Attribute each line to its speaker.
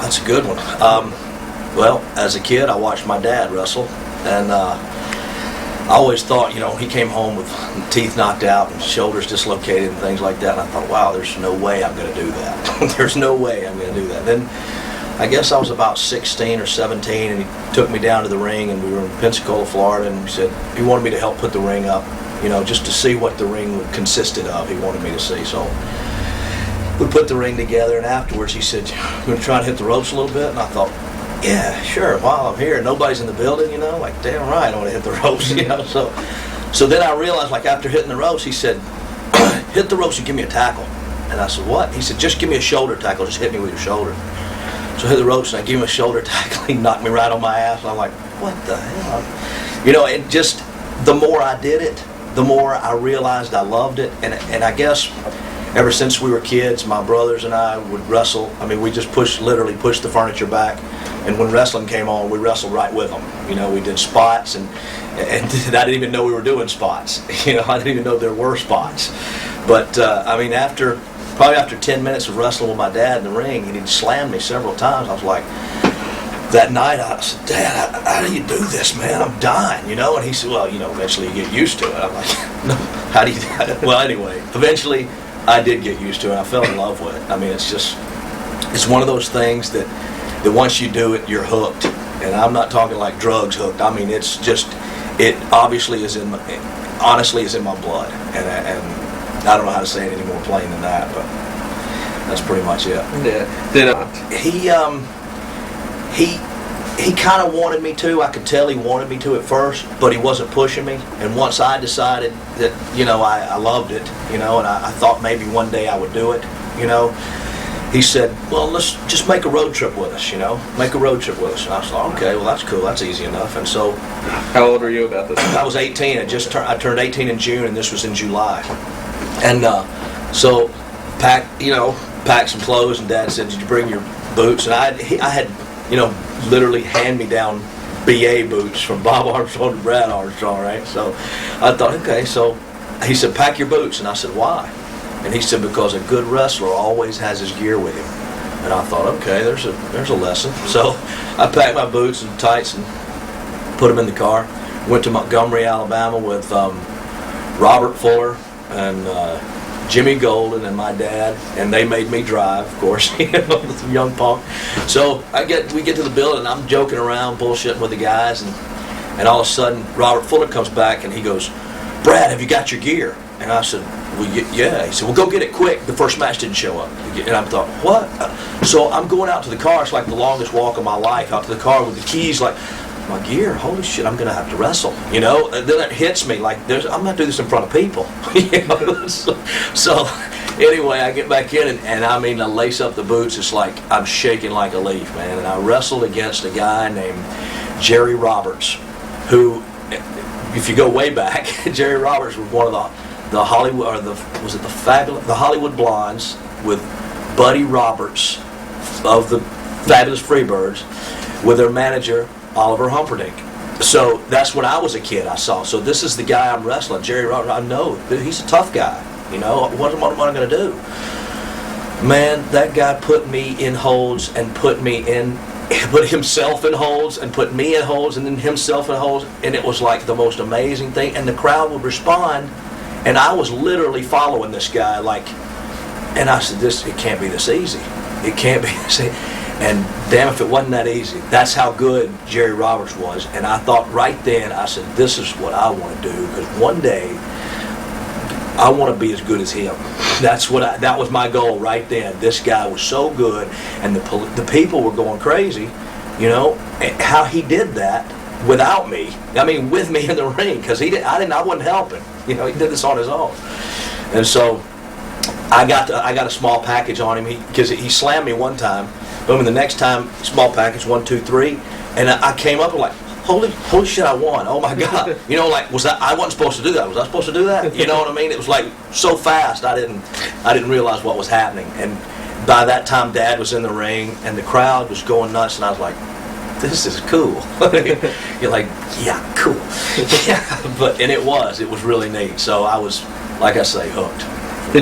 Speaker 1: That's a good one. Well, as a kid, I watched my dad wrestle, and I always thought, he came home with teeth knocked out and shoulders dislocated and things like that, and I thought, wow, there's no way I'm going to do that. There's no way I'm going to do that. Then I guess I was about 16 or 17, and he took me down to the ring, and we were in Pensacola, Florida, and he said he wanted me to help put the ring up, just to see what the ring consisted of. He wanted me to see, so we put the ring together, and afterwards he said, "You going to try and hit the ropes a little bit?" And I thought, yeah, sure, while I'm here, nobody's in the building, like, damn right, I want to hit the ropes, So then I realized, like, after hitting the ropes, he said, hit the ropes and give me a tackle. And I said, what? He said, just give me a shoulder tackle, just hit me with your shoulder. So I hit the ropes and I gave him a shoulder tackle. He knocked me right on my ass, and I'm like, what the hell? It just, the more I did it, the more I realized I loved it. And I guess ever since we were kids, my brothers and I would wrestle. I mean, we just literally pushed the furniture back. And when wrestling came on, we wrestled right with them. We did spots, and I didn't even know we were doing spots. I didn't even know there were spots. But probably after 10 minutes of wrestling with my dad in the ring, he'd slammed me several times. I was like, that night, I said, Dad, how do you do this, man? I'm dying, And he said, well, eventually you get used to it. I'm like, no, how do you? Well, anyway, eventually I did get used to it. I fell in love with it. I mean, it's one of those things that once you do it, you're hooked. And I'm not talking like drugs hooked. I mean, it's just, it obviously honestly is in my blood. And I don't know how to say it any more plain than that, but that's pretty much it.
Speaker 2: Yeah.
Speaker 1: He kind of wanted me to. I could tell he wanted me to at first, but he wasn't pushing me. And once I decided that, I loved it, and I thought maybe one day I would do it, he said, well, let's just make a road trip with us, Make a road trip with us. And I thought, okay, well, that's cool. That's easy enough. And so...
Speaker 2: How old were you about this?
Speaker 1: I was 18. I turned 18 in June, and this was in July. And so packed some clothes, and Dad said, did you bring your boots? And I had, literally hand-me-down BA boots from Bob Armstrong to Brad Armstrong, right? So I thought, okay. So he said, pack your boots. And I said, why? And he said, because a good wrestler always has his gear with him. And I thought, okay, there's a lesson. So I packed my boots and tights and put them in the car. Went to Montgomery, Alabama with Robert Fuller and Jimmy Golden and my dad, and they made me drive, of course, some young punk. So we get to the building, and I'm joking around, bullshitting with the guys, and all of a sudden, Robert Fuller comes back, and he goes, Brad, have you got your gear? And I said, well, yeah. He said, well, go get it quick. The first match didn't show up. And I thought, what? So I'm going out to the car. It's like the longest walk of my life, out to the car with the keys, like, my gear, holy shit, I'm going to have to wrestle, And then it hits me, like, I'm not doing this in front of people, So anyway, I get back in, and I lace up the boots. It's like I'm shaking like a leaf, man. And I wrestled against a guy named Jerry Roberts, who, if you go way back, Jerry Roberts was one of the Hollywood, or the Hollywood Blondes with Buddy Roberts of the Fabulous Freebirds with their manager Oliver Humperdinck. So that's when I was a kid I saw. So this is the guy I'm wrestling, Jerry Roberts. I know he's a tough guy. What am I going to do? Man, that guy put me in holds and put himself in holds and put me in holds and then himself in holds, and it was like the most amazing thing. And the crowd would respond. And I was literally following this guy, and I said, it can't be this easy. It can't be this easy. And damn if it wasn't that easy. That's how good Jerry Roberts was. And I thought right then, I said, this is what I want to do, because one day, I want to be as good as him. That was my goal right then. This guy was so good, and the people were going crazy, and how he did that without me. With me in the ring, because I wasn't helping. He did this on his own. And so I got a small package on him because he slammed me one time. Boom, and the next time, small package, 1, 2, 3, and I came up and like, holy shit, I won! Oh my God! Was that? I wasn't supposed to do that. Was I supposed to do that? You know what I mean? It was like so fast. I didn't realize what was happening. And by that time, Dad was in the ring, and the crowd was going nuts, and I was like, this is cool. You're like, yeah, cool. Yeah, and it was really neat. So I was, like I say, hooked.